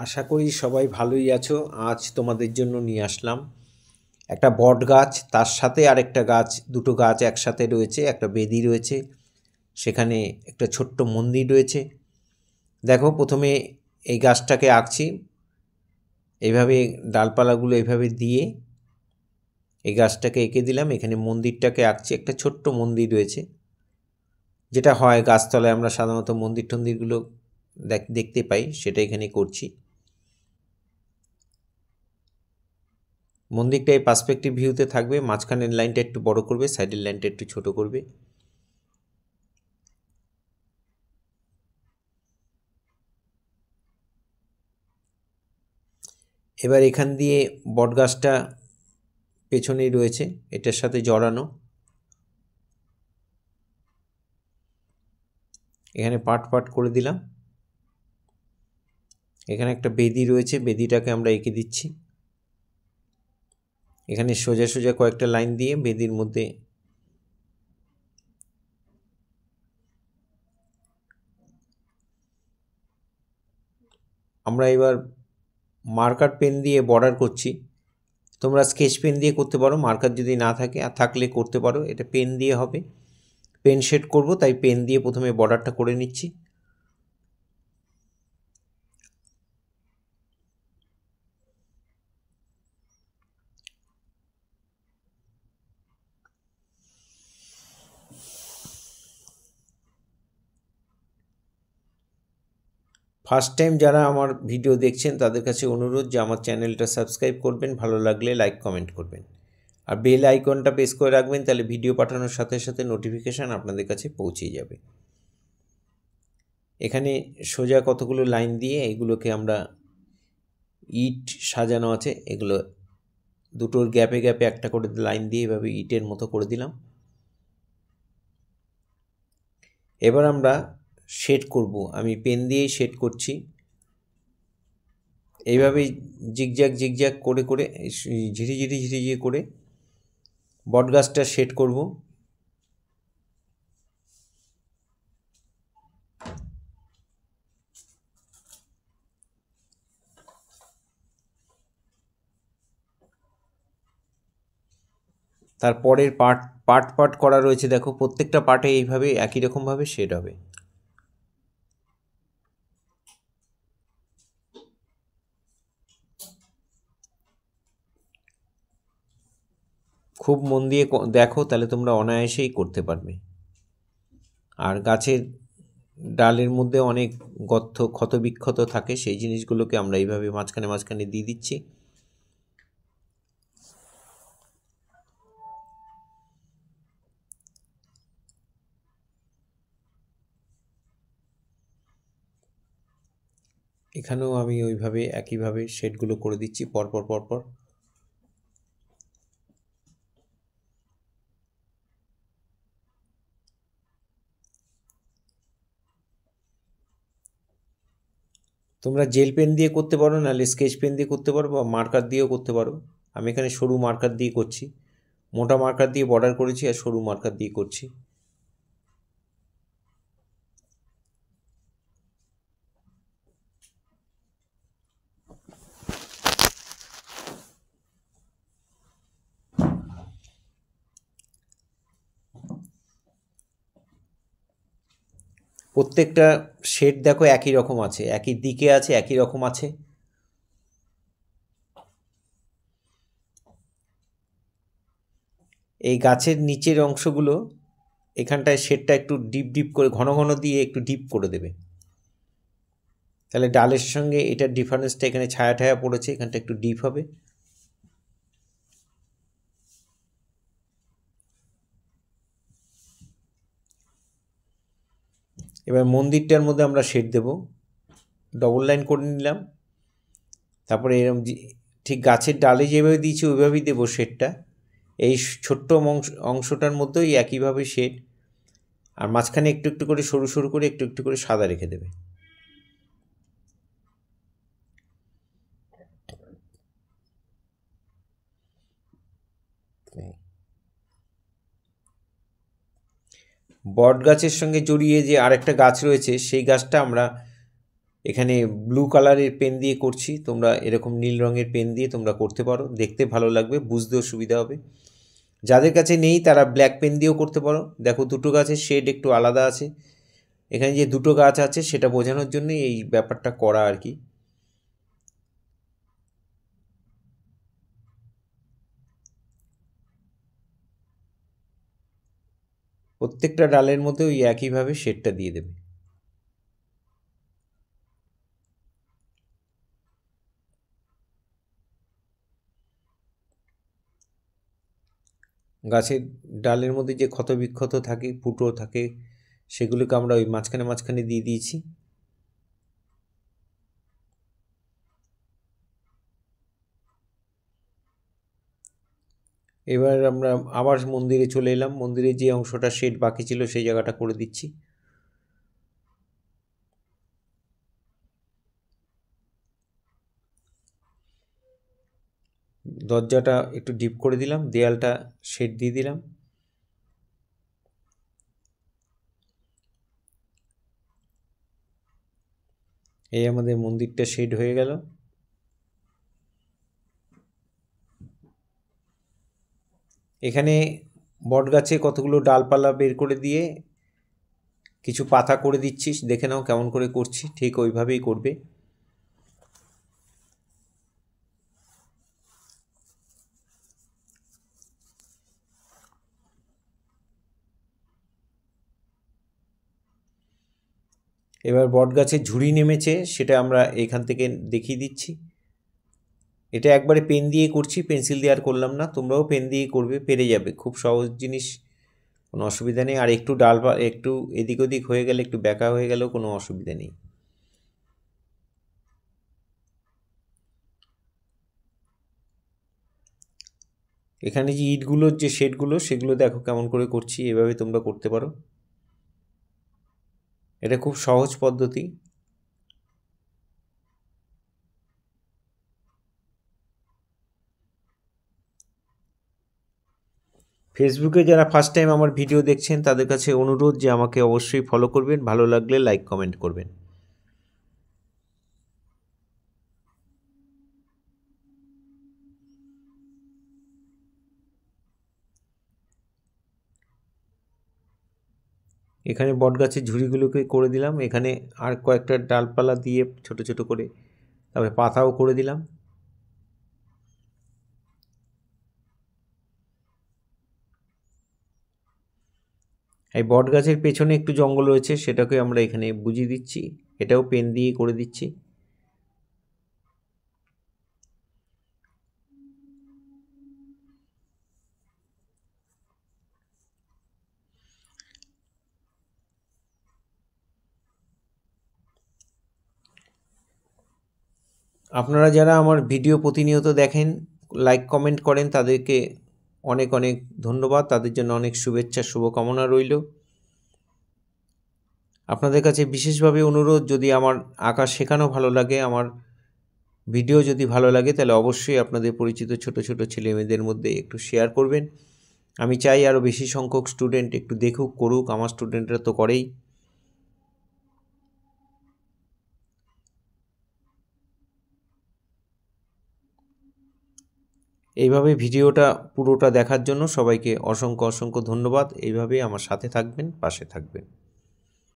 আশা করি সবাই ভালোই আছো। আজ তোমাদের জন্য নিয়ে আসলাম একটা বট গাছ, তার সাথে আরেকটা গাছ, দুটো গাছ একসাথে রয়েছে, একটা বেদি রয়েছে, সেখানে একটা ছোট্ট মন্দির রয়েছে। দেখো, প্রথমে এই গাছটাকে আঁকছি, এইভাবে ডালপালাগুলো এইভাবে দিয়ে এই গাছটাকে এঁকে দিলাম। এখানে মন্দিরটাকে আঁকছি, একটা ছোট্ট মন্দির রয়েছে, যেটা হয় গাছতলায় আমরা সাধারণত মন্দির টন্দিরগুলো দেখতে পাই, সেটা এখানে করছি। মন্দিরটা এই পার্সপেক্টিভ ভিউতে থাকবে, মাঝখানের লাইনটা একটু বড় করবে, সাইডের লাইনটা একটু ছোট করবে। এবার এখান দিয়ে বটগাছটা পেছনেই রয়েছে, এটার সাথে জড়ানো। এখানে পাট পাট করে দিলাম। এখানে একটা বেদি রয়েছে, বেদিটাকে আমরা এঁকে দিচ্ছি। এখানে সোজা সোজা কয়েকটা লাইন দিয়ে বেদির মধ্যে আমরা এবার মার্কার পেন দিয়ে বর্ডার করছি। তোমরা স্কেচ পেন দিয়ে করতে পারো, মার্কার যদি না থাকে আর থাকলে করতে পারো। এটা পেন দিয়ে হবে, পেন শেড করব, তাই পেন দিয়ে প্রথমে বর্ডারটা করে নিচ্ছি। ফার্স্ট টাইম যারা আমার ভিডিও দেখছেন তাদের কাছে অনুরোধ যে আমার চ্যানেলটা সাবস্ক্রাইব করবেন, ভালো লাগলে লাইক কমেন্ট করবেন, আর বেল আইকনটা প্রেস করে রাখবেন, তাহলে ভিডিও পাঠানোর সাথে সাথে নোটিফিকেশান আপনাদের কাছে পৌঁছে যাবে। এখানে সোজা কতগুলো লাইন দিয়ে এগুলোকে আমরা ইট সাজানো আছে, এগুলো দুটোর গ্যাপে গ্যাপে একটা করে লাইন দিয়ে এভাবে ইটের মতো করে দিলাম। এবার আমরা শেড করব, আমি পেন দিয়েই শেড করছি। এইভাবেই জিগজ্যাগ জিগজ্যাগ করে করে ঝিরিঝিরি ঝিরিঝিরি করে বটগাছটা শেড করব। তারপরের পার্ট পার্ট পার্ট করা রয়েছে, দেখো প্রত্যেকটা পার্টে এইভাবে একই রকমভাবে শেড হবে। খুব মন দিয়ে দেখো, তাহলে তোমরা অনায়াসেই করতে পারবে। আর গাছের ডালের মধ্যে অনেক ক্ষত বিক্ষত থাকে, সেই জিনিসগুলোকে আমরা এইভাবে মাঝখানে মাঝখানে দিয়ে দিচ্ছি। এখানেও আমি ওইভাবে একইভাবে শেডগুলো করে দিচ্ছি পরপর পরপর। তোমরা জেল পেন দিয়ে করতে পারো, নাহলে স্কেচ পেন দিয়ে করতে পারো, বা মার্কার দিয়েও করতে পারো। আমি এখানে সরু মার্কার দিয়ে করছি, মোটা মার্কার দিয়ে বর্ডার করেছি আর সরু মার্কার দিয়ে করছি। প্রত্যেকটা শেড দেখো একই রকম আছে, একই দিকে আছে, একই রকম আছে। এই গাছের নিচের অংশগুলো এখানটায় শেডটা একটু ডিপ ডিপ করে ঘন ঘন দিয়ে একটু ডিপ করে দেবে, তাহলে ডালের সঙ্গে এটার ডিফারেন্সটা, এখানে ছায়া ঠায়া পড়েছে, এখানটা একটু ডিপ হবে। এবার মন্দিরটার মধ্যে আমরা শেড দেব, ডবল লাইন করে নিলাম। তারপরে এরকম ঠিক গাছের ডালে যেভাবে দিয়েছি ওইভাবেই দেবো শেডটা। এই ছোট্ট অংশটার মধ্যেই একইভাবে শেড, আর মাঝখানে একটু একটু করে সরু সরু করে একটু একটু করে সাদা রেখে দেবে। বট গাছের সঙ্গে জড়িয়ে যে আরেকটা গাছ রয়েছে, সেই গাছটা আমরা এখানে ব্লু কালারের পেন দিয়ে করছি, তোমরা এরকম নীল রঙের পেন দিয়ে তোমরা করতে পারো, দেখতে ভালো লাগবে, বুঝতেও সুবিধা হবে। যাদের কাছে নেই তারা ব্ল্যাক পেন দিয়েও করতে পারো। দেখো দুটো গাছের শেড একটু আলাদা আছে, এখানে যে দুটো গাছ আছে সেটা বোঝানোর জন্য এই ব্যাপারটা করা আর কি। প্রত্যেকটা ডালের মধ্যে ওই একইভাবে শেডটা দিয়ে দেবে। গাছের ডালের মধ্যে যে ক্ষত বিক্ষত থাকে, ফুটো থাকে, সেগুলোকে আমরা ওই মাঝখানে মাঝখানে দিয়ে দিয়েছি। এবার আমরা আবার মন্দিরে চলে এলাম, মন্দিরে যে অংশটা শেড বাকি ছিল সেই জায়গাটা করে দিচ্ছি। দরজাটা একটু ডিপ করে দিলাম, দেয়ালটা শেড দিয়ে দিলাম। এই আমাদের মন্দিরটা শেড হয়ে গেল। এখানে বট গাছে কতগুলো ডালপালা বের করে দিয়ে কিছু পাতা করে দিচ্ছি, দেখে নাও কেমন করে করছি, ঠিক ওইভাবেই করবে। এবার বট গাছের ঝুড়ি নেমেছে, সেটা আমরা এখান থেকে দেখিয়ে দিচ্ছি। এটা একবারে পেন দিয়ে করছি, পেন্সিল দিয়ে আর করলাম না, তোমরাও পেন দিয়ে করবে, পেরে যাবে, খুব সহজ জিনিস, কোনো অসুবিধা নেই। আর একটু ডাল বা একটু এদিক ওদিক হয়ে গেলে, একটু ব্যাকা হয়ে গেলেও কোনো অসুবিধা নেই। এখানে যে ইটগুলোর যে শেডগুলো সেগুলো দেখো কেমন করে করছি, এভাবে তোমরা করতে পারো, এটা খুব সহজ পদ্ধতি। ফেসবুকে যারা ফার্স্ট টাইম আমার ভিডিও দেখছেন তাদের কাছে অনুরোধ যে আমাকে অবশ্যই ফলো করবেন, ভালো লাগলে লাইক কমেন্ট করবেন। এখানে বট গাছের ঝুড়িগুলোকে করে দিলাম, এখানে আর কয়েকটা ডালপালা দিয়ে ছোট ছোট করে, তারপরে পাতাও করে দিলাম। এই বট গাছের পেছনে একটু জঙ্গল রয়েছে, সেটাকে আমরা এখানে বুঝিয়ে দিচ্ছি, এটাও পেন দিয়ে করে দিচ্ছি। আপনারা যারা আমার ভিডিও প্রতিনিয়ত দেখেন, লাইক কমেন্ট করেন, তাদেরকে অনেক অনেক ধন্যবাদ, তাদের জন্য অনেক শুভেচ্ছা শুভকামনা রইল। আপনাদের কাছে বিশেষভাবে অনুরোধ, যদি আমার আঁকা শেখানো ভালো লাগে, আমার ভিডিও যদি ভালো লাগে, তাহলে অবশ্যই আপনাদের পরিচিত ছোট ছোট ছেলে মেয়েদের মধ্যে একটু শেয়ার করবেন। আমি চাই আরও বেশি সংখ্যক স্টুডেন্ট একটু দেখুক, করুক, আমার স্টুডেন্টরা তো করেই। এইভাবে ভিডিওটা পুরোটা দেখার জন্য সবাইকে অসংখ্য অসংখ্য ধন্যবাদ। এইভাবেই আমার সাথে থাকবেন, পাশে থাকবেন।